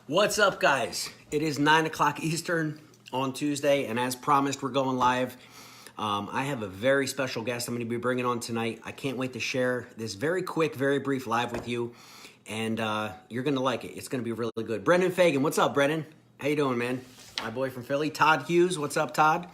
What's up, guys? It is 9 o'clock Eastern on Tuesday, and as promised, we're going live. I have a very special guest I'm going to be bringing on tonight. I can't wait to share this very quick, very brief live with you, and you're going to like it. It's going to be really good. Brendan Fagan, what's up, Brendan? How you doing, man? My boy from Philly. Todd Hughes, what's up, Todd?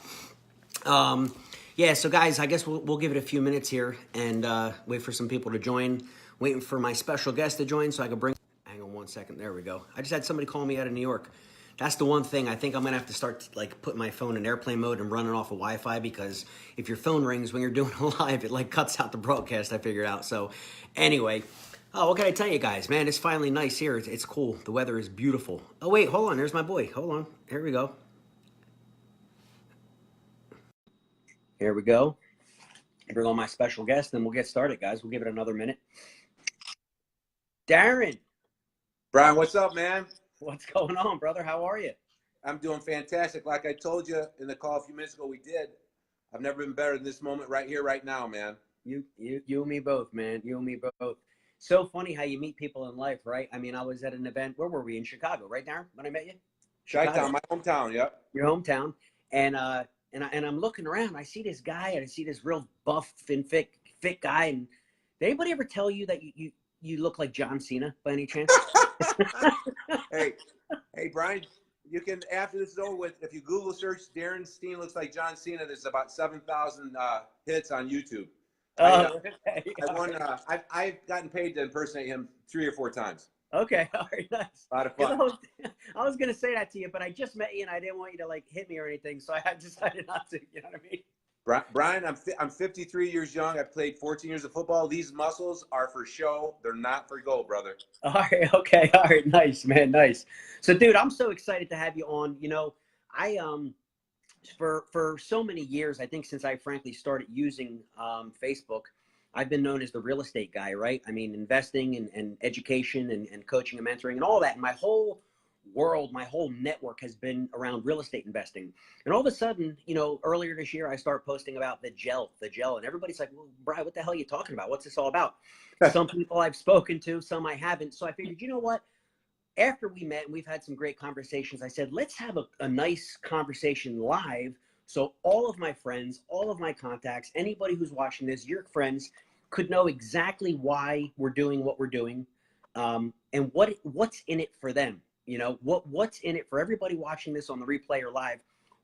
Yeah, so guys, I guess we'll give it a few minutes here and wait for some people to join. Waiting for my special guest to join so I can bring. Hang on one second. There we go. I just had somebody call me out of New York. That's the one thing I think I'm gonna have to start like putting my phone in airplane mode and running off of Wi-Fi, because if your phone rings when you're doing a live, it like cuts out the broadcast. I figured out. So anyway, what can I tell you guys, man? It's finally nice here. It's cool. The weather is beautiful. Oh wait, hold on. There's my boy. Hold on. Here we go. Here we go. Bring on my special guest, and we'll get started, guys. We'll give it another minute. Darin, Brian, what's up, man? what's going on, brother? How are you? I'm doing fantastic. Like I told you in the call a few minutes ago, we did. I've never been better than this moment right here, right now, man. You and me both, man. You and me both. So funny how you meet people in life, right? I mean, I was at an event. Where were we? In Chicago, right, Darin? When I met you, Chi-town, my hometown. Yep. your hometown, and I'm looking around. I see this guy, and I see this real buff and fit guy. And did anybody ever tell you that you look like John Cena by any chance? Hey, Brian, you can, after this is over with, if you Google search Darin Steen looks like John Cena, there's about 7,000 hits on YouTube. Okay. I won. I've gotten paid to impersonate him 3 or 4 times. Okay, all right, nice. A lot of fun. I was gonna say that to you, but I just met you and I didn't want you to like hit me or anything, so I decided not to. You know what I mean? Brian, I'm 53 years young. I played 14 years of football. These muscles are for show. They're not for goal, brother. All right, okay, all right, nice, man, nice. So, dude, I'm so excited to have you on. You know, I for so many years, I think since I frankly started using Facebook, I've been known as the real estate guy, right? I mean, investing and education and coaching and mentoring and all that. And my whole world, my whole network has been around real estate investing. And all of a sudden, you know, earlier this year, I started posting about the gel. And everybody's like, well, Brian, what the hell are you talking about? What's this all about? Some people I've spoken to, some I haven't. So I figured, you know what? After we met and we've had some great conversations, I said, let's have a nice conversation live. So all of my friends, all of my contacts, anybody who's watching this, your friends, could know exactly why we're doing what we're doing, and what's in it for them. You know, what's in it for everybody watching this on the replay or live.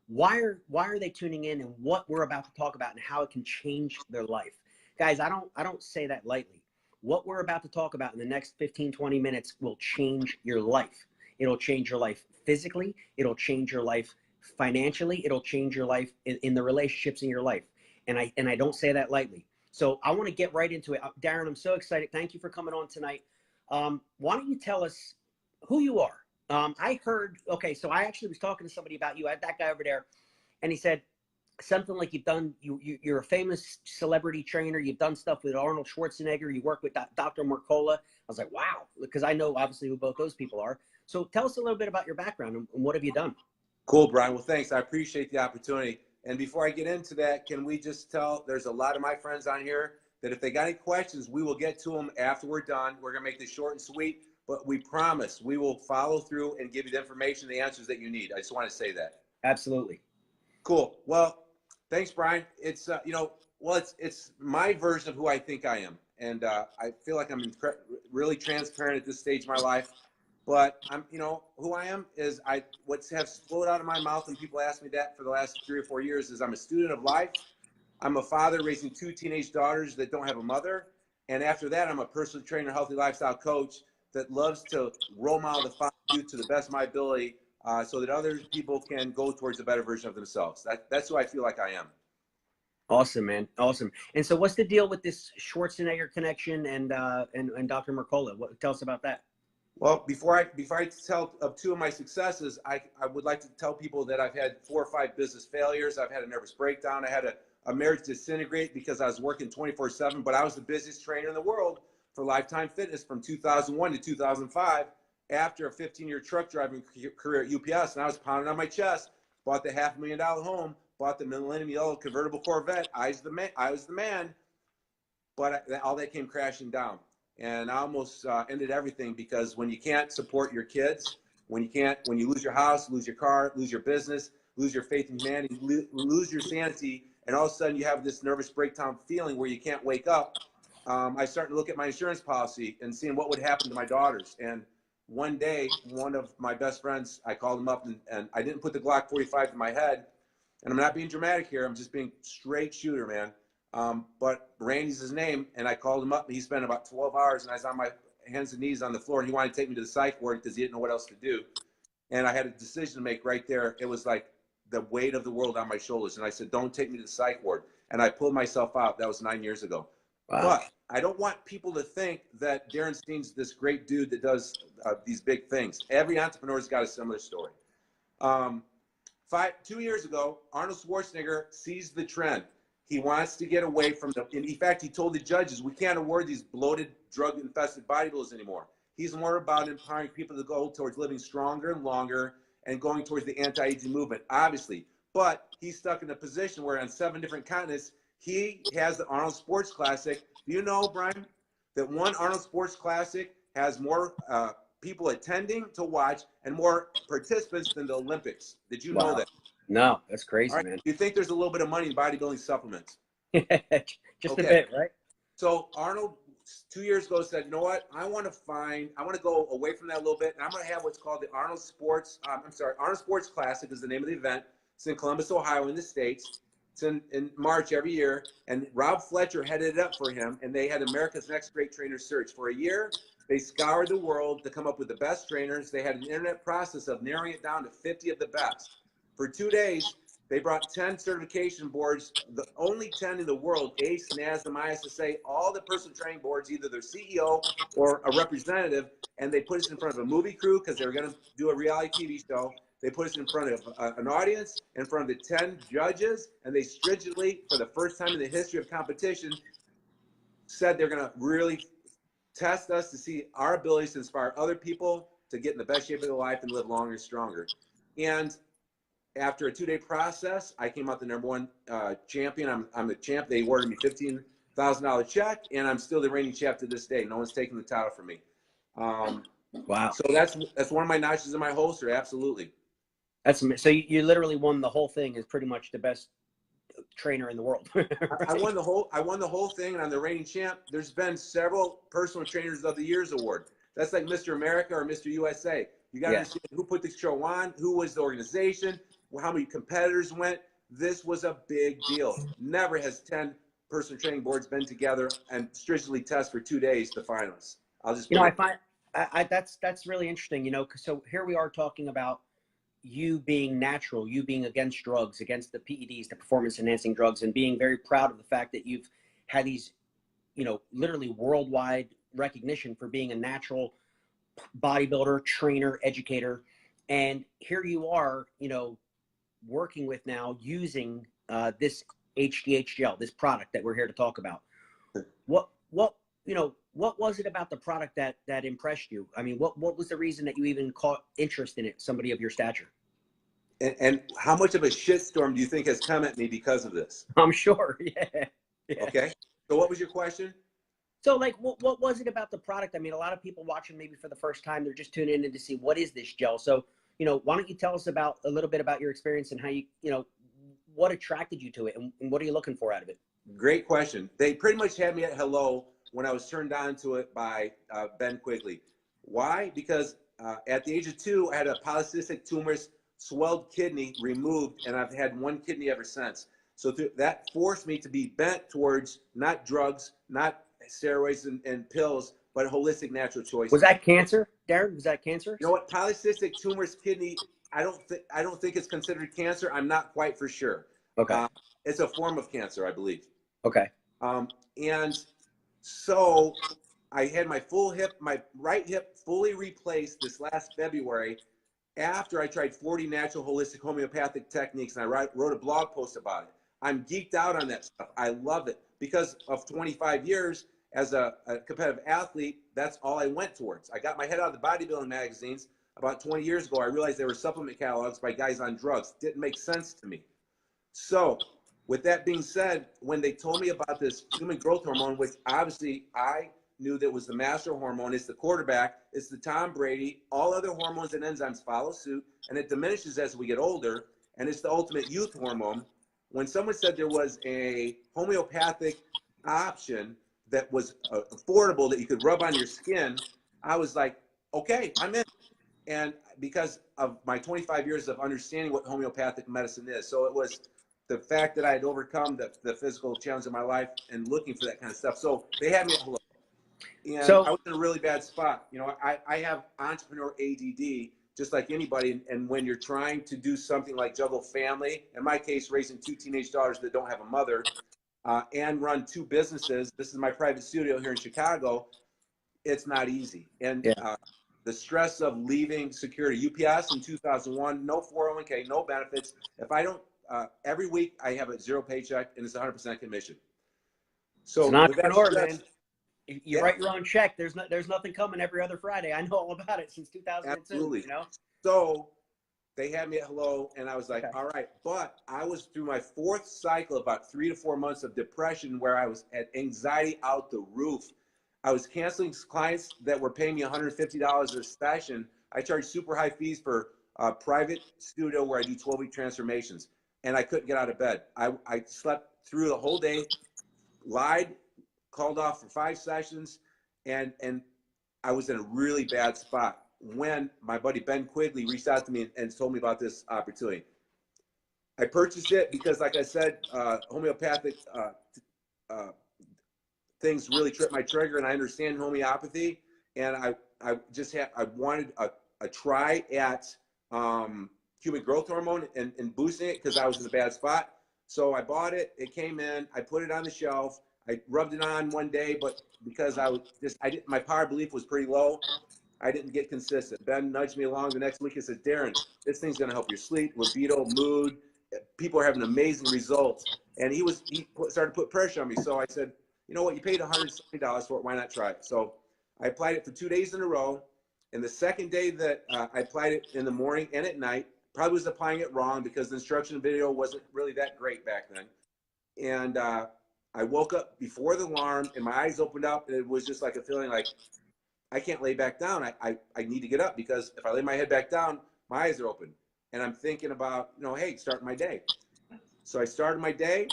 Why are they tuning in, and what we're about to talk about and how it can change their life. Guys, I don't say that lightly. What we're about to talk about in the next 15, 20 minutes will change your life. It'll change your life physically. It'll change your life financially. It'll change your life in the relationships in your life. And I don't say that lightly. So I want to get right into it. Darin, I'm so excited. Thank you for coming on tonight. Why don't you tell us who you are? I heard, okay, so I actually was talking to somebody about you. I had that guy over there, and he said something like you're a famous celebrity trainer. You've done stuff with Arnold Schwarzenegger. You work with Dr. Mercola. I was like, wow, because I know obviously who both those people are. So tell us a little bit about your background and what have you done? Cool, Brian. Well, thanks. I appreciate the opportunity. And before I get into that, can we just tell, there's a lot of my friends on here that if they got any questions, we will get to them after we're done. We're going to make this short and sweet, but we promise we will follow through and give you the information, the answers that you need. I just want to say that. Absolutely. Cool. Well, thanks, Brian. It's, it's my version of who I think I am. And I feel like I'm really transparent at this stage of my life. But who I am is what has flowed out of my mouth, and people ask me that for the last 3 or 4 years, is I'm a student of life. I'm a father raising 2 teenage daughters that don't have a mother. And after that, I'm a personal trainer, healthy lifestyle coach that loves to role model the father youth to the best of my ability, so that other people can go towards a better version of themselves. That's who I feel like I am. Awesome, man. Awesome. And so what's the deal with this Schwarzenegger connection and Dr. Mercola? Tell us about that. Well, before I tell of 2 of my successes, I would like to tell people that I've had 4 or 5 business failures. I've had a nervous breakdown. I had a marriage disintegrate because I was working 24/7, but I was the busiest trainer in the world for Lifetime Fitness from 2001 to 2005 after a 15-year truck driving career at UPS. And I was pounding on my chest, bought the $500,000 home, bought the Millennium Yellow convertible Corvette. I was the man, but all that came crashing down. And I almost ended everything because when you can't support your kids, when you lose your house, lose your car, lose your business, lose your faith in humanity, lose your sanity, and all of a sudden you have this nervous breakdown feeling where you can't wake up. I started to look at my insurance policy and seeing what would happen to my daughters. And one day, one of my best friends, I called him up, and I didn't put the Glock 45 to my head. And I'm not being dramatic here. I'm just being straight shooter, man. But Randy's his name, and I called him up, and he spent about 12 hours, and I was on my hands and knees on the floor, and he wanted to take me to the psych ward because he didn't know what else to do. And I had a decision to make right there. It was like the weight of the world on my shoulders. And I said, don't take me to the psych ward. And I pulled myself out. That was 9 years ago. Wow. But I don't want people to think that Darin Steen's this great dude that does these big things. Every entrepreneur's got a similar story. 2 years ago, Arnold Schwarzenegger sees the trend. He wants to get away from in fact, he told the judges, we can't award these bloated, drug-infested bodybuilders anymore. He's more about empowering people to go towards living stronger and longer and going towards the anti-aging movement, obviously. But he's stuck in a position where on 7 different continents, he has the Arnold Sports Classic. Do you know, Brian, that one Arnold Sports Classic has more people attending to watch and more participants than the Olympics? Did you know that? No, that's crazy, right, man. You think there's a little bit of money in bodybuilding supplements? Just a bit, right? So Arnold 2 years ago said, you know what? I want to go away from that a little bit, and I'm going to have what's called the Arnold Sports Classic is the name of the event. It's in Columbus, Ohio, in the States. It's in March every year, and Rob Fletcher headed it up for him, and they had America's Next Great Trainer search. For a year, they scoured the world to come up with the best trainers. They had an internet process of narrowing it down to 50 of the best. For 2 days, they brought 10 certification boards, the only 10 in the world, ACE, NASM, ISSA, all the personal training boards, either their CEO or a representative, and they put us in front of a movie crew because they were going to do a reality TV show. They put us in front of an audience, in front of the 10 judges, and they stringently, for the first time in the history of competition, said they're going to really test us to see our abilities to inspire other people to get in the best shape of their life and live longer and stronger. And after a 2-day process, I came out the #1 champion. I'm the champ. They awarded me $15,000 check, and I'm still the reigning champ to this day. No one's taken the title from me. Wow. So that's one of my notches in my holster. Absolutely. So you literally won the whole thing as pretty much the best trainer in the world. Right? I won the whole thing, and I'm the reigning champ. There's been several personal trainers of the year's award. That's like Mr. America or Mr. USA. You got to understand who put the show on, who was the organization, how many competitors went. This was a big deal. Never has 10 personal training boards been together and stringently test for 2 days the finalists. I'll just I find that's really interesting. So here we are talking about you being natural, you being against drugs, against the PEDs, the performance enhancing drugs, and being very proud of the fact that you've had these, literally worldwide recognition for being a natural bodybuilder, trainer, educator. And here you are, working with now using this HGH gel, this product that we're here to talk about. What was it about the product that impressed you? I mean, what was the reason that you even caught interest in it, somebody of your stature? And how much of a shitstorm do you think has come at me because of this? I'm sure. Yeah. Okay. So what was your question? So like, what was it about the product? I mean, a lot of people watching maybe for the first time, they're just tuning in to see what is this gel. So, why don't you tell us a little bit about your experience and how what attracted you to it and what are you looking for out of it? Great question. They pretty much had me at hello when I was turned on to it by Ben Quigley. Why? Because at the age of 2, I had a polycystic tumorous swelled kidney removed, and I've had 1 kidney ever since. So that forced me to be bent towards not drugs, not steroids and pills, but holistic natural choices. Was that cancer, Darin? Was that cancer? You know what? Polycystic tumorous kidney, I don't think it's considered cancer. I'm not quite for sure. Okay. It's a form of cancer, I believe. Okay. And so I had my right hip fully replaced this last February after I tried 40 natural holistic homeopathic techniques, and I wrote a blog post about it. I'm geeked out on that stuff. I love it because of 25 years as a competitive athlete. That's all I went towards. I got my head out of the bodybuilding magazines about 20 years ago. I realized they were supplement catalogs by guys on drugs. Didn't make sense to me. So with that being said, when they told me about this human growth hormone, which obviously I knew that was the master hormone. It's the quarterback. It's the Tom Brady. All other hormones and enzymes follow suit, and it diminishes as we get older. And it's the ultimate youth hormone. When someone said there was a homeopathic option that was affordable that you could rub on your skin, I was like, okay, I'm in. And because of my 25 years of understanding what homeopathic medicine is, so it was the fact that I had overcome the physical challenge of my life and looking for that kind of stuff. So they had me at hello. And I was in a really bad spot. You know, I have entrepreneur ADD, just like anybody. And when you're trying to do something like juggle family, in my case, raising 2 teenage daughters that don't have a mother, and run 2 businesses, this is my private studio here in Chicago, it's not easy. And the stress of leaving security, UPS in 2001, no 401k, no benefits. If I don't, every week I have a 0 paycheck and it's 100% commission. So it's an entrepreneur, man. You write your own check. There's nothing coming every other Friday. I know all about it since 2002. Absolutely. You know? So they had me at hello, and I was like, all right. But I was through my 4th cycle, about 3 to 4 months of depression, where I was at anxiety out the roof. I was canceling clients that were paying me $150 a session. I charge super high fees for a private studio where I do 12-week transformations, and I couldn't get out of bed. I slept through the whole day, lied, called off for 5 sessions, and I was in a really bad spot when my buddy Ben Quigley reached out to me and told me about this opportunity. I purchased it because, like I said, homeopathic things really tripped my trigger, and I understand homeopathy, and I wanted a try at human growth hormone and boosting it because I was in a bad spot. So I bought it. It came in. I put it on the shelf. I rubbed it on one day, but because my power belief was pretty low, I didn't get consistent. Ben nudged me along the next week and said, Darin, this thing's going to help your sleep, libido, mood. People are having amazing results. And he started to put pressure on me. So I said, you know what? You paid $170 for it. Why not try it? So I applied it for 2 days in a row. And the second day that I applied it in the morning and at night, probably was applying it wrong because the instruction video wasn't really that great back then. And I woke up before the alarm and my eyes opened up, and it was just like a feeling like I can't lay back down. I need to get up because if I lay my head back down, my eyes are open. And I'm thinking about, hey, starting my day. So I started my day.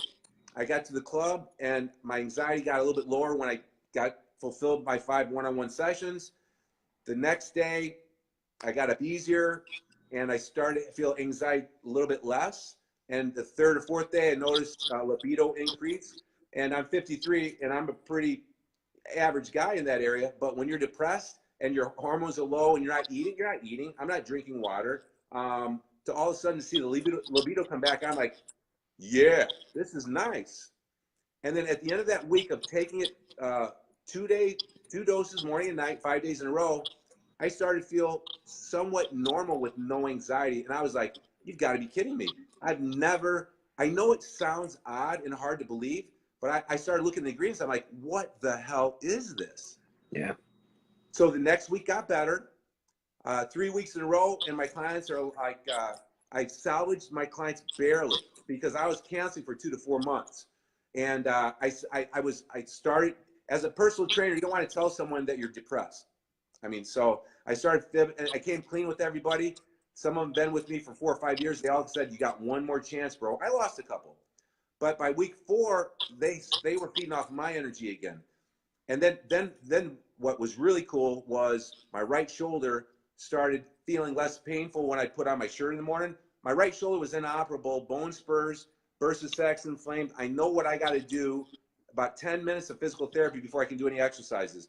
I got to the club, and my anxiety got a little bit lower when I got fulfilled my 5 one-on-one sessions. The next day, I got up easier, and I started to feel anxiety a little bit less. And the 3rd or 4th day, I noticed libido increase. And I'm 53, and I'm a pretty average guy in that area. But when you're depressed and your hormones are low and you're not eating. I'm not drinking water. To all of a sudden see the libido come back, I'm like, yeah, this is nice. And then at the end of that week of taking it 2 doses, morning and night, 5 days in a row, I started to feel somewhat normal with no anxiety. And I was like, you've got to be kidding me. I know it sounds odd and hard to believe, but I started looking at the ingredients. I'm like, what the hell is this? Yeah. So the next week got better. 3 weeks in a row, and my clients are like, I salvaged my clients barely because I was canceling for 2 to 4 months. And I started as a personal trainer. You don't want to tell someone that you're depressed. I mean, so I started fibbing, and I came clean with everybody. Some of them been with me for 4 or 5 years. They all said, you got one more chance, bro. I lost a couple. But by week 4, they were feeding off my energy again. And then what was really cool was my right shoulder started feeling less painful when I put on my shirt in the morning. My right shoulder was inoperable, bone spurs, bursa sacs inflamed. I know what I got to do, about 10 minutes of physical therapy before I can do any exercises.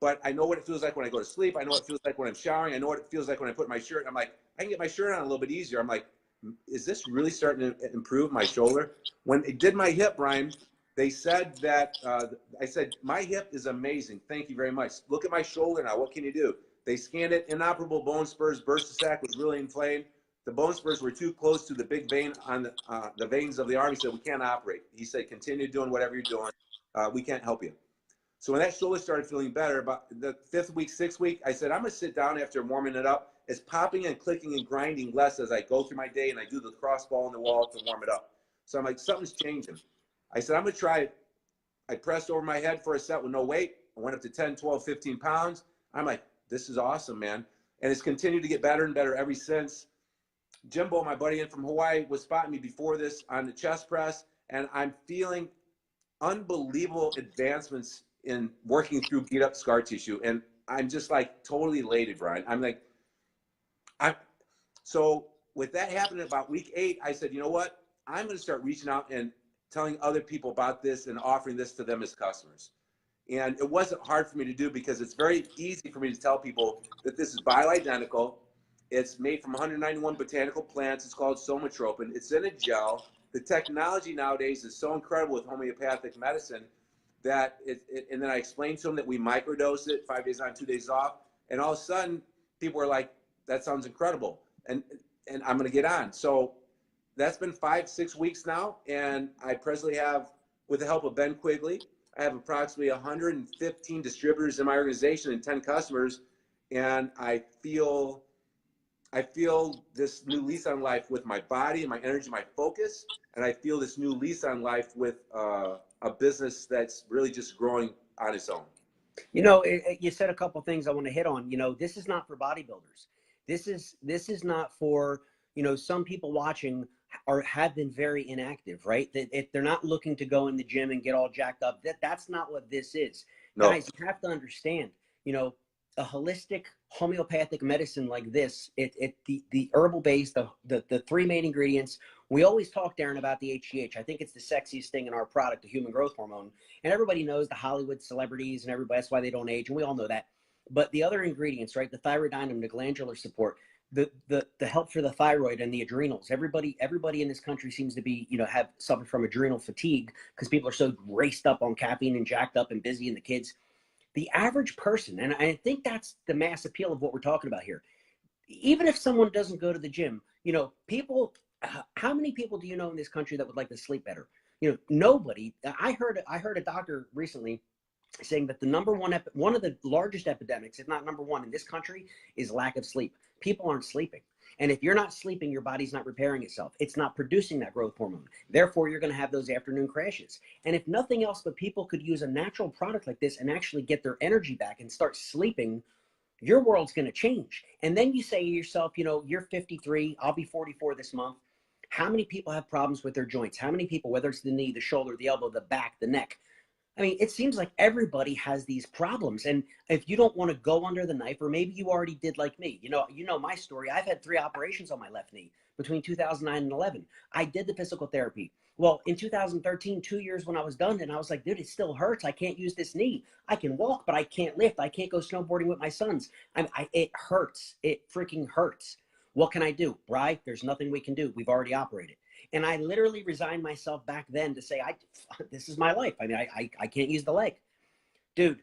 But I know what it feels like when I go to sleep. I know what it feels like when I'm showering. I know what it feels like when I put my shirt. I'm like, I can get my shirt on a little bit easier. I'm like, is this really starting to improve my shoulder? When they did my hip, Brian, they said that, I said, my hip is amazing. Thank you very much. Look at my shoulder now. What can you do? They scanned it. Inoperable bone spurs. Bursa sac was really inflamed. The bone spurs were too close to the big vein on the veins of the arm. He said, we can't operate. He said, continue doing whatever you're doing. We can't help you. So when that shoulder started feeling better, about the 5th week, 6th week, I said, I'm going to sit down after warming it up. It's popping and clicking and grinding less as I go through my day, and I do the cross ball in the wall to warm it up. So I'm like, something's changing. I said, I'm going to try it I pressed over my head for a set with no weight. I went up to 10, 12, 15 pounds. I'm like, this is awesome, man. And it's continued to get better and better ever since. Jimbo, my buddy in from Hawaii, was spotting me before this on the chest press, and I'm feeling unbelievable advancements in working through beat up scar tissue. And I'm just like totally elated, Brian. So with that happening about week 8, I said, you know what? I'm going to start reaching out and telling other people about this and offering this to them as customers. And it wasn't hard for me to do because it's very easy for me to tell people that this is bioidentical. It's made from 191 botanical plants. It's called somatropin. It's in a gel. The technology nowadays is so incredible with homeopathic medicine that and then I explained to them that we microdose it 5 days on, 2 days off. And all of a sudden, people were like, that sounds incredible. And I'm going to get on. So that's been 5-6 weeks now. And I presently have, with the help of Ben Quigley, I have approximately 115 distributors in my organization and 10 customers. And I feel this new lease on life with my body and my energy, my focus. And I feel this new lease on life with a business that's really just growing on its own. You know, you said a couple of things I want to hit on. You know, this is not for bodybuilders. This is not for, you know, some people watching have been very inactive, right? If they're not looking to go in the gym and get all jacked up, that's not what this is. No. Guys, you have to understand, you know, a holistic homeopathic medicine like this, the herbal base, the 3 main ingredients. We always talk, Darren, about the HGH. I think it's the sexiest thing in our product, the human growth hormone. And everybody knows the Hollywood celebrities and everybody, that's why they don't age. And we all know that. But the other ingredients, right? The thyroidinum, the glandular support, the help for the thyroid and the adrenals. Everybody in this country seems to be, you know, have suffered from adrenal fatigue because people are so raced up on caffeine and jacked up and busy, and the kids. The average person, and I think that's the mass appeal of what we're talking about here. Even if someone doesn't go to the gym, you know, people, how many people do you know in this country that would like to sleep better? You know, nobody. I heard a doctor recently saying that the one of the largest epidemics, if not number one in this country, is lack of sleep. People aren't sleeping. And if you're not sleeping, your body's not repairing itself. It's not producing that growth hormone. Therefore, you're going to have those afternoon crashes. And if nothing else but people could use a natural product like this and actually get their energy back and start sleeping, your world's going to change. And then you say to yourself, you know, you're 53, I'll be 44 this month. How many people have problems with their joints? How many people, whether it's the knee, the shoulder, the elbow, the back, the neck? I mean, it seems like everybody has these problems. And if you don't want to go under the knife, or maybe you already did like me, you know my story. I've had 3 operations on my left knee between 2009 and 11. I did the physical therapy. Well, in 2013, 2 years when I was done, and I was like, dude, it still hurts. I can't use this knee. I can walk, but I can't lift. I can't go snowboarding with my sons. It hurts. It freaking hurts. What can I do? Bri, there's nothing we can do. We've already operated. And I literally resigned myself back then to say, this is my life. I mean, I can't use the leg. Dude,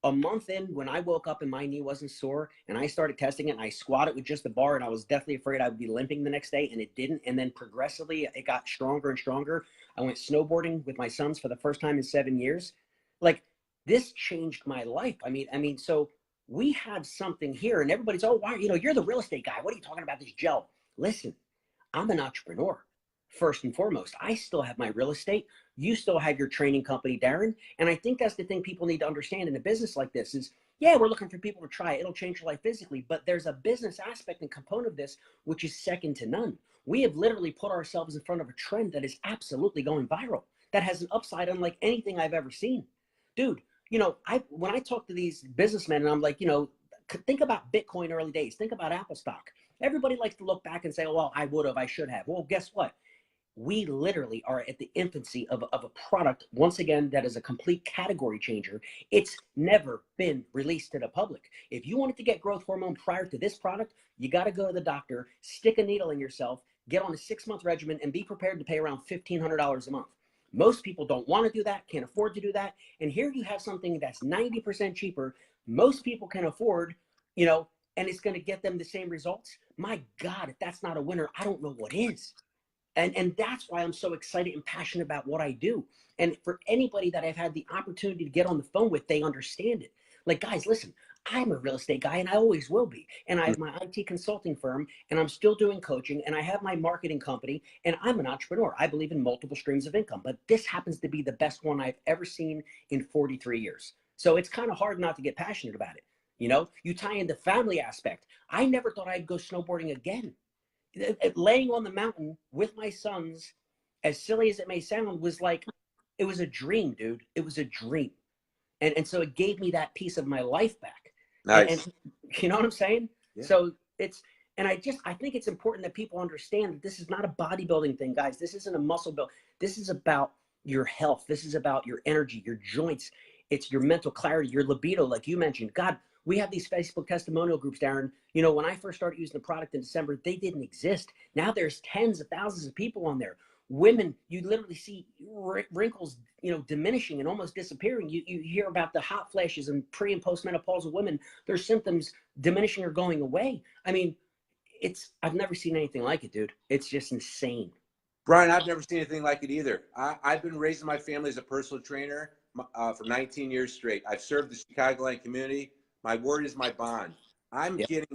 a month in, when I woke up and my knee wasn't sore and I started testing it and I squatted with just the bar, and I was definitely afraid I would be limping the next day, and it didn't. And then progressively it got stronger and stronger. I went snowboarding with my sons for the first time in 7 years. Like, this changed my life. I mean, so we have something here, and everybody's, oh, why, you know, you're the real estate guy. What are you talking about this gel? Listen, I'm an entrepreneur. First and foremost, I still have my real estate. You still have your training company, Darren. And I think that's the thing people need to understand in a business like this is, yeah, we're looking for people to try it. It'll change your life physically, but there's a business aspect and component of this, which is second to none. We have literally put ourselves in front of a trend that is absolutely going viral, that has an upside unlike anything I've ever seen. Dude, you know, when I talk to these businessmen and I'm like, you know, think about Bitcoin early days, think about Apple stock. Everybody likes to look back and say, oh, well, I would have, I should have. Well, guess what? We literally are at the infancy of a product, once again, that is a complete category changer. It's never been released to the public. If you wanted to get growth hormone prior to this product, you got to go to the doctor, stick a needle in yourself, get on a 6-month regimen, and be prepared to pay around $1,500 a month. Most people don't want to do that, can't afford to do that. And here you have something that's 90% cheaper. Most people can afford, you know, and it's going to get them the same results. My God, if that's not a winner, I don't know what is. And that's why I'm so excited and passionate about what I do. And for anybody that I've had the opportunity to get on the phone with, they understand it. Like, guys, listen, I'm a real estate guy and I always will be. And I have my IT consulting firm and I'm still doing coaching and I have my marketing company and I'm an entrepreneur. I believe in multiple streams of income, but this happens to be the best one I've ever seen in 43 years. So it's kind of hard not to get passionate about it. You know, you tie in the family aspect. I never thought I'd go snowboarding again. Laying on the mountain with my sons, as silly as it may sound, was like, it was a dream, dude. It was a dream. And so it gave me that piece of my life back. Nice. And you know what I'm saying? Yeah. So it's, and I think it's important that people understand that this is not a bodybuilding thing, guys. This isn't a muscle build. This is about your health. This is about your energy, your joints. It's your mental clarity, your libido, like you mentioned. God, we have these Facebook testimonial groups, Darren. You know, when I first started using the product in December, they didn't exist. Now there's tens of thousands of people on there. Women, you literally see wrinkles, you know, diminishing and almost disappearing. You hear about the hot flashes and pre and postmenopausal women, their symptoms diminishing or going away. I mean, I've never seen anything like it, dude. It's just insane. Brian, I've never seen anything like it either. I've been raising my family as a personal trainer for 19 years straight. I've served the Chicagoland community. My word is my bond. I am getting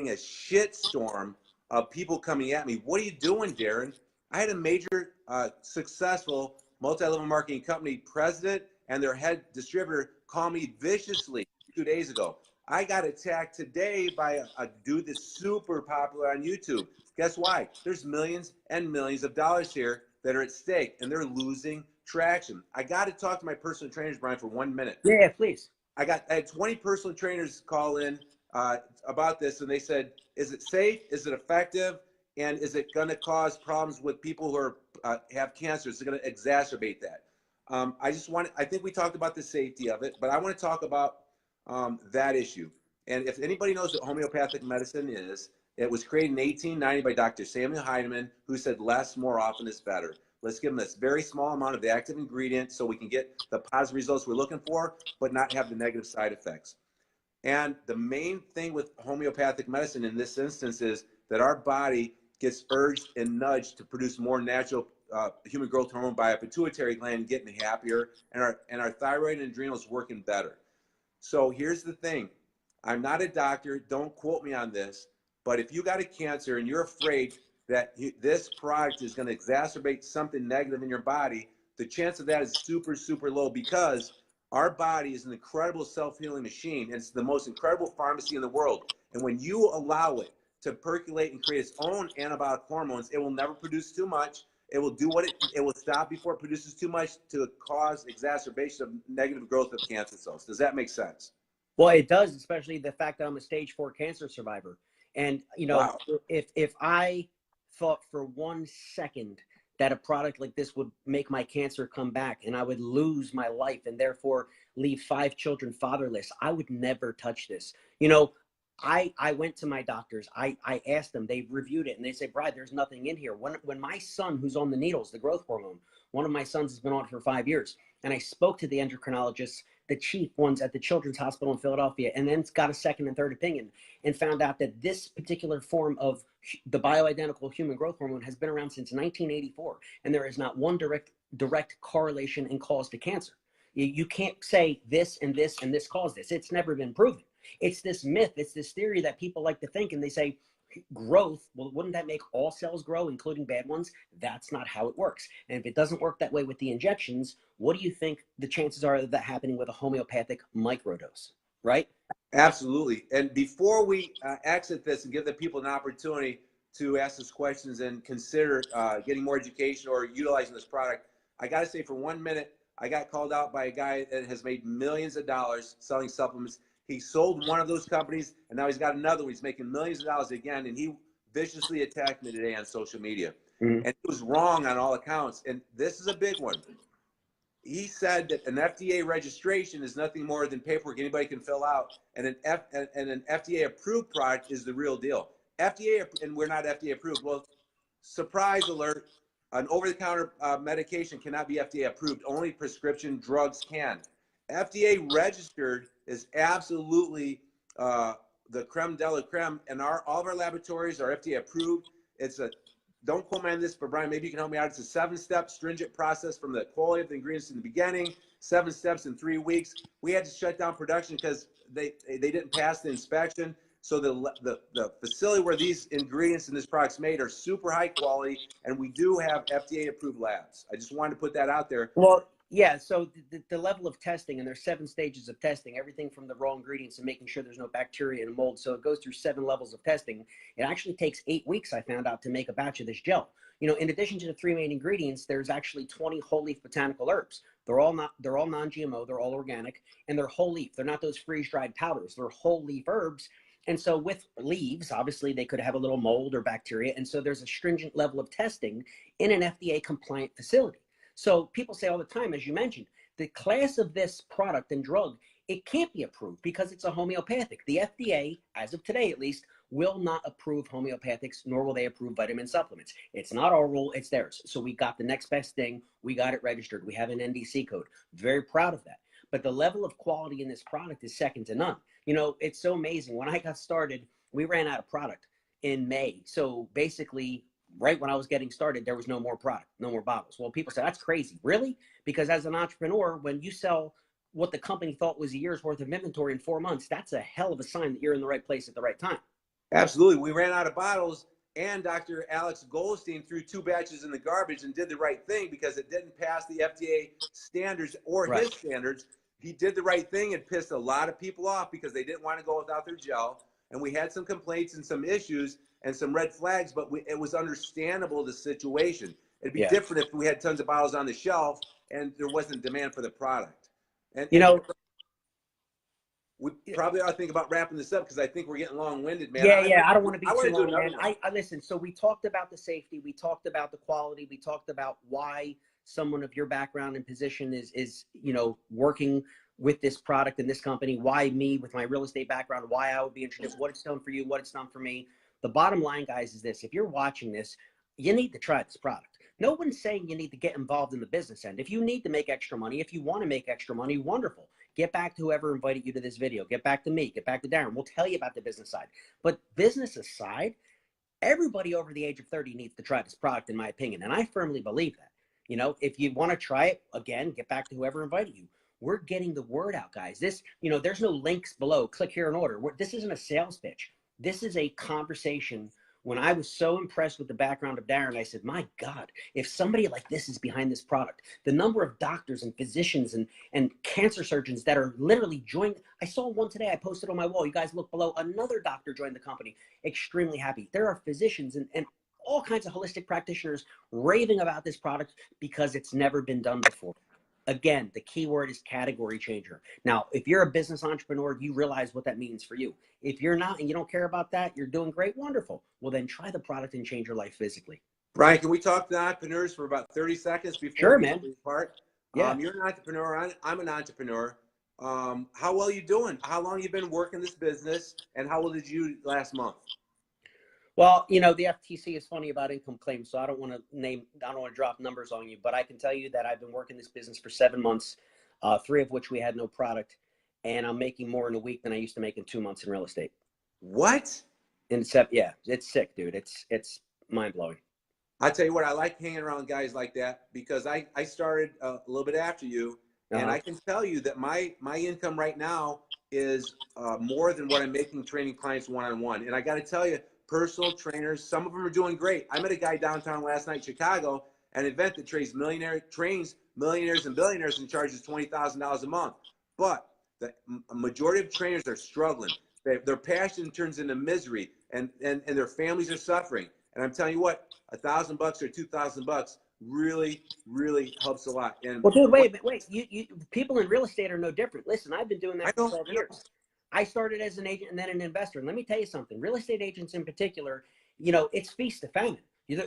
a shitstorm of people coming at me. What are you doing, Darren? I had a major, successful multi-level marketing company president and their head distributor call me viciously 2 days ago. I got attacked today by a dude that's super popular on YouTube. Guess why? There's millions and millions of dollars here that are at stake, and they're losing traction. I got to talk to my personal trainers, Brian, for 1 minute. Yeah, please. I had 20 personal trainers call in about this, and they said, is it safe? Is it effective? And is it going to cause problems with people who have cancer? Is it going to exacerbate that? I think we talked about the safety of it, but I want to talk about that issue. And if anybody knows what homeopathic medicine is, it was created in 1890 by Dr. Samuel Hahnemann, who said less more often is better. Let's give them this very small amount of the active ingredient so we can get the positive results we're looking for, but not have the negative side effects. And the main thing with homeopathic medicine in this instance is that our body gets urged and nudged to produce more natural human growth hormone by a pituitary gland getting happier, and our thyroid and adrenals working better. So here's the thing. I'm not a doctor. Don't quote me on this. But if you got a cancer and you're afraid that this product is going to exacerbate something negative in your body, the chance of that is super, super low, because our body is an incredible self-healing machine. It's the most incredible pharmacy in the world. And when you allow it to percolate and create its own antibiotic hormones, it will never produce too much. It will do what it will stop before it produces too much to cause exacerbation of negative growth of cancer cells. Does that make sense? Well, it does, especially the fact that I'm a stage 4 cancer survivor. And, you know, Wow. if I thought for 1 second that a product like this would make my cancer come back and I would lose my life and therefore leave 5 children fatherless, I would never touch this. You know, I went to my doctors. I asked them, they reviewed it and they said, Brad, there's nothing in here. When my son, who's on the needles, the growth hormone, one of my sons has been on it for 5 years. And I spoke to the endocrinologists, the chief ones at the Children's Hospital in Philadelphia, and then got a second and third opinion and found out that this particular form of the bioidentical human growth hormone has been around since 1984. And there is not one direct correlation and cause to cancer. You can't say this and this and this caused this. It's never been proven. It's this myth. It's this theory that people like to think, and they say growth. Well, wouldn't that make all cells grow, including bad ones? That's not how it works. And if it doesn't work that way with the injections, what do you think the chances are of that happening with a homeopathic microdose, right? Absolutely. And before we exit this and give the people an opportunity to ask us questions and consider getting more education or utilizing this product, I got to say, for 1 minute, I got called out by a guy that has made millions of dollars selling supplements. He sold one of those companies, and now he's got another one. He's making millions of dollars again, and he viciously attacked me today on social media. And it was wrong on all accounts. And this is a big one. He said that an FDA registration is nothing more than paperwork anybody can fill out, and an FDA approved product is the real deal. FDA, and we're not FDA approved. Well, surprise alert, an over-the-counter medication cannot be FDA approved. Only prescription drugs can. FDA registered is absolutely the creme de la creme, and all of our laboratories are FDA approved. It's a don't quote me on this, but Brian, maybe you can help me out. It's a 7-step stringent process from the quality of the ingredients in the beginning, 7 steps in 3 weeks. We had to shut down production because they didn't pass the inspection. So the facility where these ingredients in this product's made are super high quality, and we do have FDA approved labs. I just wanted to put that out there. Well, yeah. So the level of testing, and there's 7 stages of testing, everything from the raw ingredients and making sure there's no bacteria and mold. So it goes through 7 levels of testing. It actually takes 8 weeks, I found out, to make a batch of this gel. You know, in addition to the 3 main ingredients, there's actually 20 whole leaf botanical herbs. They're all non-GMO, they're all organic, and they're whole leaf. They're not those freeze-dried powders. They're whole leaf herbs. And so with leaves, obviously they could have a little mold or bacteria. And so there's a stringent level of testing in an FDA compliant facility. So people say all the time, as you mentioned, the class of this product and drug, it can't be approved because it's a homeopathic. The FDA, as of today at least, will not approve homeopathics, nor will they approve vitamin supplements. It's not our rule, it's theirs. So we got the next best thing. We got it registered. We have an NDC code. Very proud of that. But the level of quality in this product is second to none. You know, it's so amazing. When I got started, we ran out of product in May. So basically, right when I was getting started, there was no more product, no more bottles. Well, people said, that's crazy. Really? Because as an entrepreneur, when you sell what the company thought was a year's worth of inventory in 4 months, that's a hell of a sign that you're in the right place at the right time. Absolutely. We ran out of bottles, and Dr. Alex Goldstein threw 2 batches in the garbage and did the right thing because it didn't pass the FDA standards or his standards. He did the right thing and pissed a lot of people off because they didn't want to go without their gel. And we had some complaints and some issues and some red flags, but it was understandable, the situation. It'd be different if we had tons of bottles on the shelf and there wasn't demand for the product. And you know, we probably ought to think about wrapping this up because I think we're getting long-winded, man. Yeah, I don't want to be too long, man. I listen, so we talked about the safety, we talked about the quality, we talked about why someone of your background and position is you know, working with this product and this company, why me with my real estate background, why I would be interested, what it's done for you, what it's done for me. The bottom line, guys, is this: if you're watching this, you need to try this product. No one's saying you need to get involved in the business end. If you need to make extra money, if you want to make extra money, wonderful. Get back to whoever invited you to this video. Get back to me. Get back to Darin. We'll tell you about the business side. But business aside, everybody over the age of 30 needs to try this product, in my opinion. And I firmly believe that. You know, if you want to try it, again, get back to whoever invited you. We're getting the word out, guys. This, you know, there's no links below. Click here and order. This isn't a sales pitch. This is a conversation. When I was so impressed with the background of Darin, I said, my God, if somebody like this is behind this product, the number of doctors and physicians and cancer surgeons that are literally joined. I saw one today, I posted on my wall. You guys look below. Another doctor joined the company. Extremely happy. There are physicians and all kinds of holistic practitioners raving about this product because it's never been done before. Again, the key word is category changer. Now, if you're a business entrepreneur, you realize what that means for you. If you're not and you don't care about that, you're doing great, wonderful. Well, then try the product and change your life physically. Brian, can we talk to entrepreneurs for about 30 seconds before we part? Yeah. You're an entrepreneur. I'm an entrepreneur. How well are you doing? How long have you been working this business? And how well did you last month? Well, you know, the FTC is funny about income claims, so I don't want to drop numbers on you, but I can tell you that I've been working this business for 7 months, 3 of which we had no product, and I'm making more in a week than I used to make in 2 months in real estate. What? Yeah, it's sick, dude. It's mind blowing. I tell you what, I like hanging around guys like that because I started a little bit after you, and I can tell you that my income right now is more than what I'm making training clients one-on-one. And I got to tell you, personal trainers, some of them are doing great. I met a guy downtown last night in Chicago, an event that trains millionaires and billionaires and charges $20,000 a month. But the majority of trainers are struggling. Their passion turns into misery, and their families are suffering. And I'm telling you what, $1,000 or $2,000 really, really helps a lot. And well, dude, wait. You people in real estate are no different. Listen, I've been doing that for 12 years. I started as an agent and then an investor. And let me tell you something, real estate agents in particular, you know, it's feast to famine.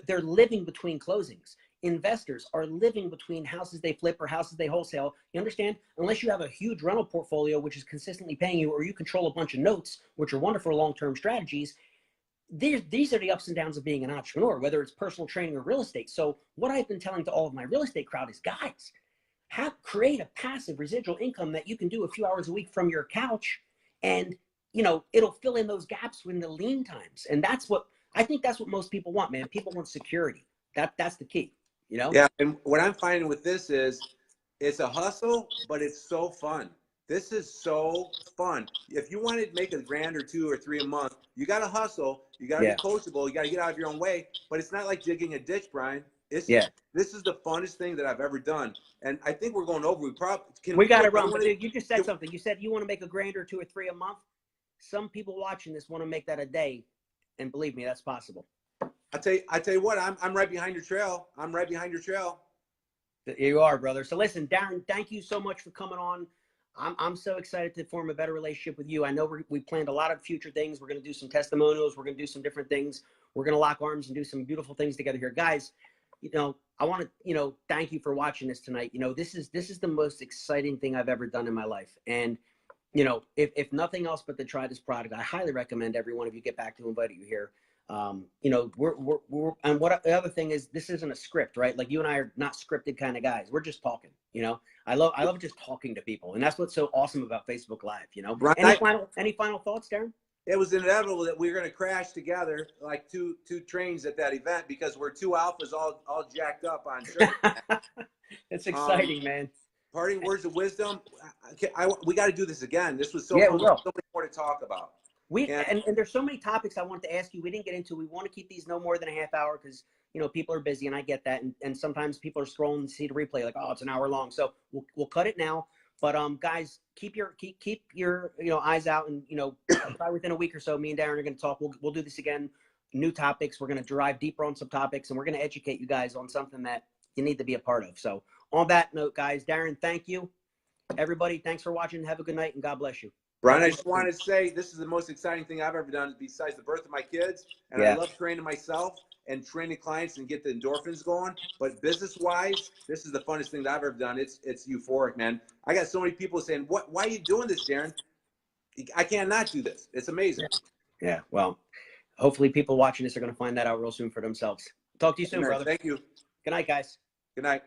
They're living between closings. Investors are living between houses they flip or houses they wholesale. You understand? Unless you have a huge rental portfolio, which is consistently paying you, or you control a bunch of notes, which are wonderful long-term strategies. These are the ups and downs of being an entrepreneur, whether it's personal training or real estate. So what I've been telling to all of my real estate crowd is, guys, create a passive residual income that you can do a few hours a week from your couch. And, you know, it'll fill in those gaps in the lean times. And that's what I think that's what most people want, man. People want security. That's the key, you know? Yeah. And what I'm finding with this is it's a hustle, but it's so fun. This is so fun. If you want to make a grand or two or three a month, you got to hustle. You got to be coachable. You got to get out of your own way. But it's not like digging a ditch, Brian. This is the funnest thing that I've ever done. And I think we're going over. We got to run. But dude, you just said something. You said you want to make a grand or two or three a month. Some people watching this want to make that a day, and believe me, that's possible. I tell you what, I'm right behind your trail. I'm right behind your trail. You are, brother. So listen, Darin, thank you so much for coming on. I'm so excited to form a better relationship with you. I know we planned a lot of future things. We're going to do some testimonials. We're going to do some different things. We're going to lock arms and do some beautiful things together here, guys. You know, I want to, you know, thank you for watching this tonight. You know, this is the most exciting thing I've ever done in my life. And, you know, if nothing else but to try this product, I highly recommend every one of you get back to invite you here. You know, we're and what the other thing is, this isn't a script, right? Like you and I are not scripted kind of guys. We're just talking, you know. I love just talking to people, and that's what's so awesome about Facebook Live, you know. Right. Any final thoughts, Darin? It was inevitable that we were going to crash together like two trains at that event because we're two alphas all jacked up on sugar. It's exciting, man. Parting words of wisdom. We got to do this again. This was so fun. So many more to talk about. And there's so many topics I wanted to ask you. We didn't get into. We want to keep these no more than a half hour because, you know, people are busy, and I get that. And sometimes people are scrolling to see the replay, like, oh, it's an hour long. So we'll cut it now. But guys, keep your you know, eyes out, and, you know, probably within a week or so, me and Darin are going to talk. We'll do this again. New topics. We're going to drive deeper on some topics, and we're going to educate you guys on something that you need to be a part of. So on that note, guys, Darin, thank you. Everybody, thanks for watching. Have a good night, and God bless you. Brian, I just wanted to say this is the most exciting thing I've ever done besides the birth of my kids. And I love training myself and training clients and get the endorphins going. But business-wise, this is the funnest thing that I've ever done. It's euphoric, man. I got so many people saying, why are you doing this, Darin? I can't not do this. It's amazing. Yeah. Well, hopefully people watching this are going to find that out real soon for themselves. Talk to you soon, brother. Thank you. Good night, guys. Good night.